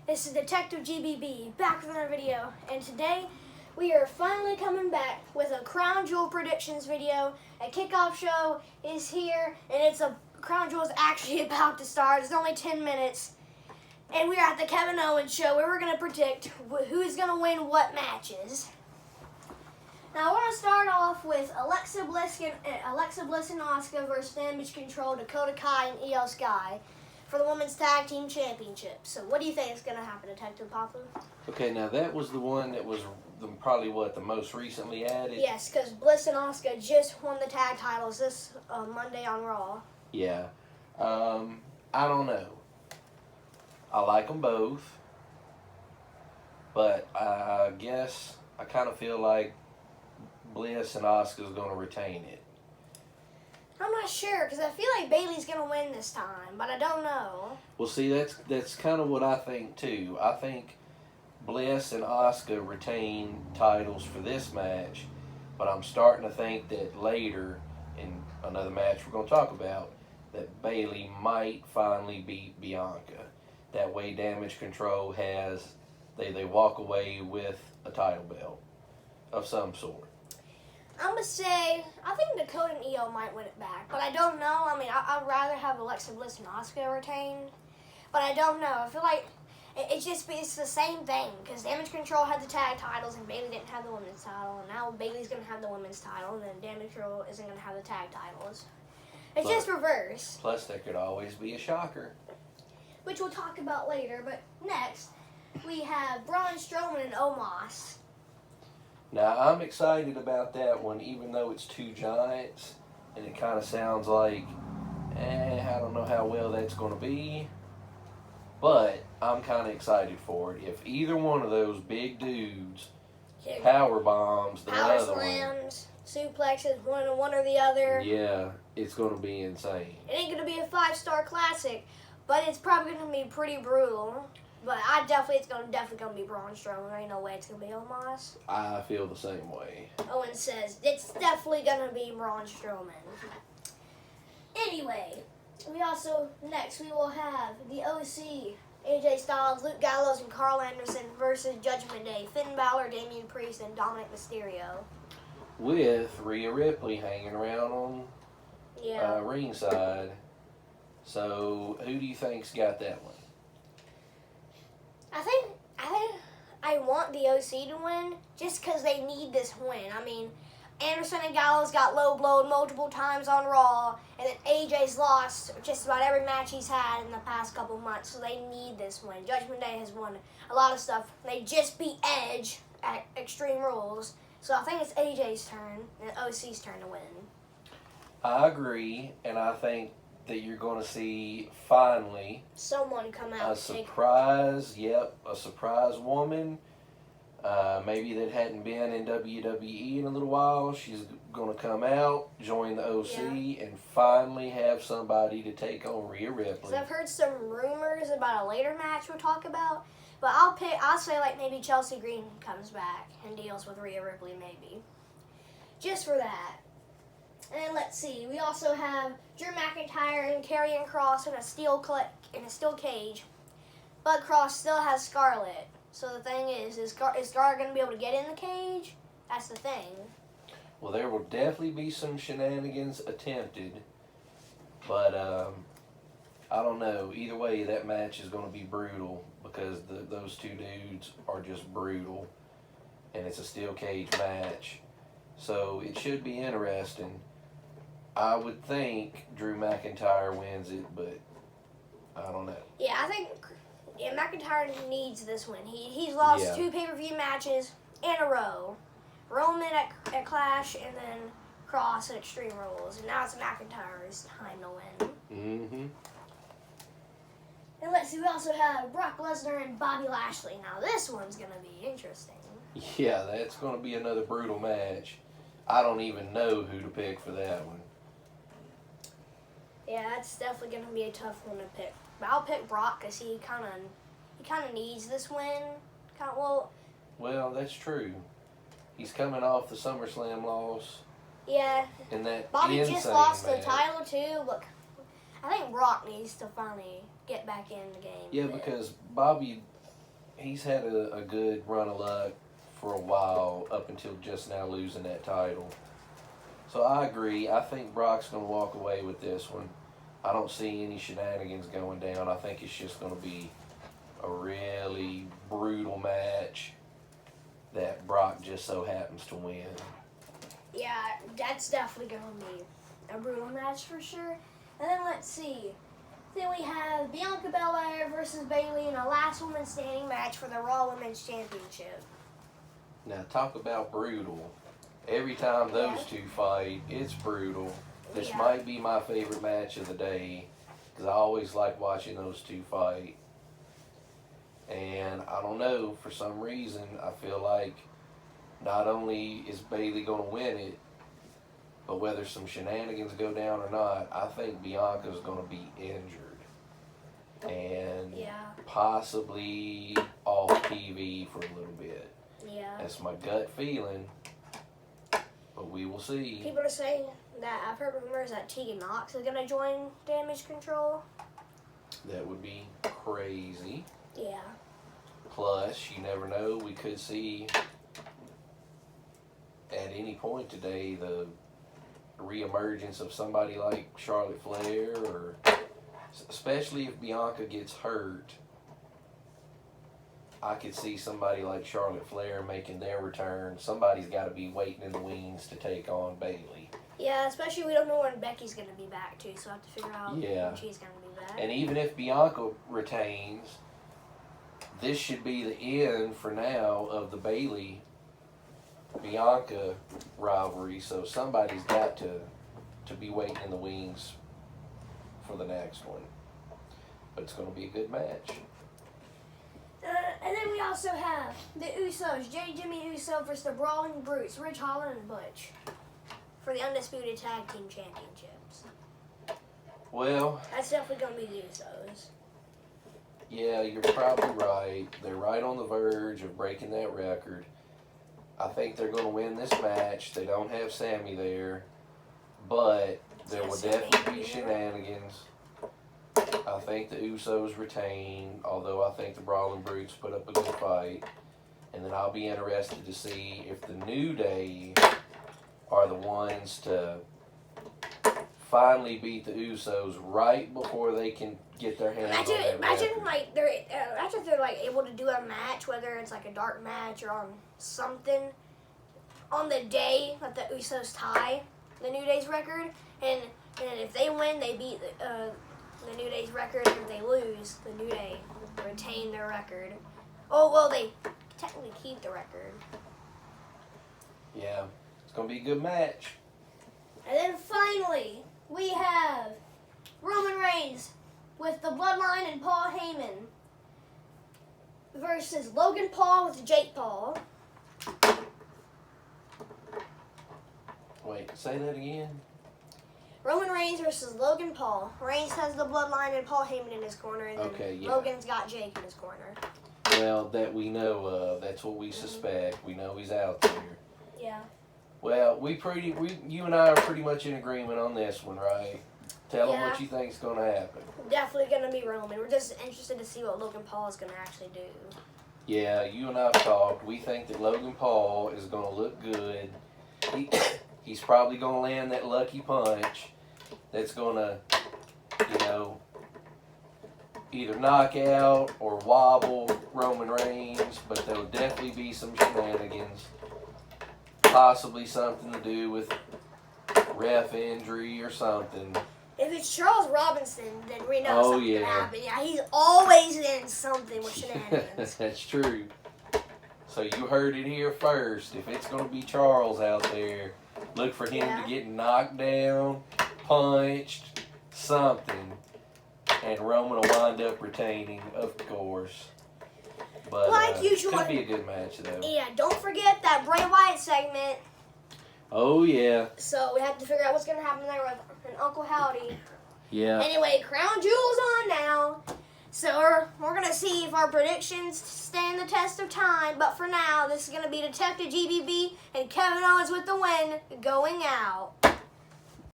This is Detective GBB, back with another video, and today we are finally coming back with a Crown Jewel predictions video. A kickoff show is here, and Crown Jewel is actually about to start. It's only 10 minutes, and we are at the Kevin Owens show where we're going to predict who is going to win what matches. Now I want to start off with Alexa Bliss and Asuka versus Damage Control, Dakota Kai and Io Sky for the Women's Tag Team Championship. So what do you think is going to happen, Detective Papa? Okay, now that was the one that was probably the most recently added? Yes, because Bliss and Asuka just won the tag titles this Monday on Raw. Yeah. I don't know. I like them both. But I guess I kind of feel like Bliss and Asuka is going to retain it. I'm not sure, because I feel like Bayley's going to win this time, but I don't know. Well, see, that's kind of what I think, too. I think Bliss and Asuka retain titles for this match, but I'm starting to think that later, in another match we're going to talk about, that Bayley might finally beat Bianca. That way Damage Control they walk away with a title belt of some sort. I'm going to say, I think Dakota and Io might win it back, but I don't know. I mean, I'd rather have Alexa Bliss and Asuka retained, but I don't know. I feel like it's the same thing, because Damage Control had the tag titles and Bayley didn't have the women's title, and now Bayley's going to have the women's title, and then Damage Control isn't going to have the tag titles. It's just reverse. Plus, there could always be a shocker, which we'll talk about later, but next, we have Braun Strowman and Omos. Now, I'm excited about that one, even though it's two giants, and it kind of sounds like, I don't know how well that's going to be, but I'm kind of excited for it. If either one of those big dudes power bombs the power other slams, suplexes, one or the other. Yeah, it's going to be insane. It ain't going to be a 5-star classic, but it's probably going to be pretty brutal. But it's definitely gonna be Braun Strowman. There ain't no way it's gonna be Omos. I feel the same way. Owen says it's definitely gonna be Braun Strowman. Anyway, we will have the OC, AJ Styles, Luke Gallows, and Carl Anderson versus Judgment Day, Finn Balor, Damian Priest, and Dominic Mysterio. With Rhea Ripley hanging around on ringside. So who do you think's got that one? I want the OC to win just because they need this win. I mean, Anderson and Gallows got low-blowed multiple times on Raw, and then AJ's lost just about every match he's had in the past couple months, so they need this win. Judgment Day has won a lot of stuff. They just beat Edge at Extreme Rules, so I think it's AJ's turn and OC's turn to win. I agree, and I think that you're going to see finally someone come out. A surprise woman. Maybe that hadn't been in WWE in a little while. She's going to come out, join the OC, and finally have somebody to take on Rhea Ripley. I've heard some rumors about a later match we'll talk about, but I'll say like maybe Chelsea Green comes back and deals with Rhea Ripley maybe. Just for that. And let's see, we also have Drew McIntyre and Karrion Kross in a steel cage. But Kross still has Scarlett. So the thing is Scarlett going to be able to get in the cage? That's the thing. Well, there will definitely be some shenanigans attempted. But I don't know. Either way, that match is going to be brutal because those two dudes are just brutal. And it's a steel cage match. So it should be interesting. I would think Drew McIntyre wins it, but I don't know. Yeah, I think McIntyre needs this win. He's lost 2 pay-per-view matches in a row. Roman at Clash and then Kross at Extreme Rules. And now it's McIntyre's time to win. Mm-hmm. And let's see, we also have Brock Lesnar and Bobby Lashley. Now this one's going to be interesting. Yeah, that's going to be another brutal match. I don't even know who to pick for that one. Yeah, that's definitely going to be a tough one to pick. But I'll pick Brock because he kind of needs this win. Well, that's true. He's coming off the SummerSlam loss. Yeah. And that Bobby just lost match. the title too, but I think Brock needs to finally get back in the game. Yeah, because Bobby he's had a good run of luck for a while up until just now losing that title. So I agree. I think Brock's going to walk away with this one. I don't see any shenanigans going down. I think it's just going to be a really brutal match that Brock just so happens to win. Yeah, that's definitely going to be a brutal match for sure. And then let's see. Then we have Bianca Belair versus Bayley in a last woman standing match for the Raw Women's Championship. Now, talk about brutal. Every time those two fight, it's brutal. This might be my favorite match of the day because I always like watching those two fight. And I don't know, for some reason, I feel like not only is Bayley going to win it, but whether some shenanigans go down or not, I think Bianca's going to be injured. And possibly off TV for a little bit. Yeah. That's my gut feeling. But we will see. People are saying that I've heard rumors that Tegan Knox is going to join Damage Control. That would be crazy. Yeah. Plus, you never know, we could see at any point today the reemergence of somebody like Charlotte Flair, or especially if Bianca gets hurt, I could see somebody like Charlotte Flair making their return. Somebody's got to be waiting in the wings to take on Bayley. Yeah, especially we don't know when Becky's going to be back too, so I have to figure out when she's going to be back. And even if Bianca retains, this should be the end for now of the Bayley Bianca rivalry, so somebody's got to be waiting in the wings for the next one. But it's going to be a good match. And then we also have the Usos, Jimmy Uso versus the Brawling Brutes, Ridge Holland and Butch, for the Undisputed Tag Team Championships. Well, that's definitely going to be the Usos. Yeah, you're probably right. They're right on the verge of breaking that record. I think they're going to win this match. They don't have Sammy there, but there will definitely be shenanigans. I think the Usos retain, although I think the Brawling Brutes put up a good fight. And then I'll be interested to see if the New Day are the ones to finally beat the Usos right before they can get their hands on that Imagine record. like they're like able to do a match, whether it's like a dark match or on something, on the day that the Usos tie the New Day's record, and if they win, they beat the New Day's record. If they lose, the New Day retain their record. Oh well, they technically keep the record. Yeah, it's gonna be a good match. And then finally, we have Roman Reigns with the Bloodline and Paul Heyman versus Logan Paul with Jake Paul. Wait, say that again? Roman Reigns versus Logan Paul. Reigns has the Bloodline and Paul Heyman in his corner, and then Logan's got Jake in his corner. Well, that we know of. That's what we suspect. We know he's out there. Yeah. Well, you and I are pretty much in agreement on this one, right? Tell them what you think's going to happen. Definitely going to be Roman. We're just interested to see what Logan Paul is going to actually do. Yeah, you and I have talked. We think that Logan Paul is going to look good. He's probably going to land that lucky punch that's going to, either knock out or wobble Roman Reigns, but there'll definitely be some shenanigans. Possibly something to do with ref injury or something. If it's Charles Robinson, then we know something can happen. Yeah, he's always in something with shenanigans. That's true. So you heard it here first. If it's going to be Charles out there, look for him to get knocked down, punched, something. And Roman will wind up retaining, of course. But like usual, could be a good match, though. Yeah, don't forget that Bray Wyatt segment. Oh, yeah. So we have to figure out what's going to happen there with Uncle Howdy. Yeah. Anyway, Crown Jewel's on now. So we're going to see if our predictions stand the test of time. But for now, this is going to be Detective GBB and Kevin Owens with the win, going out.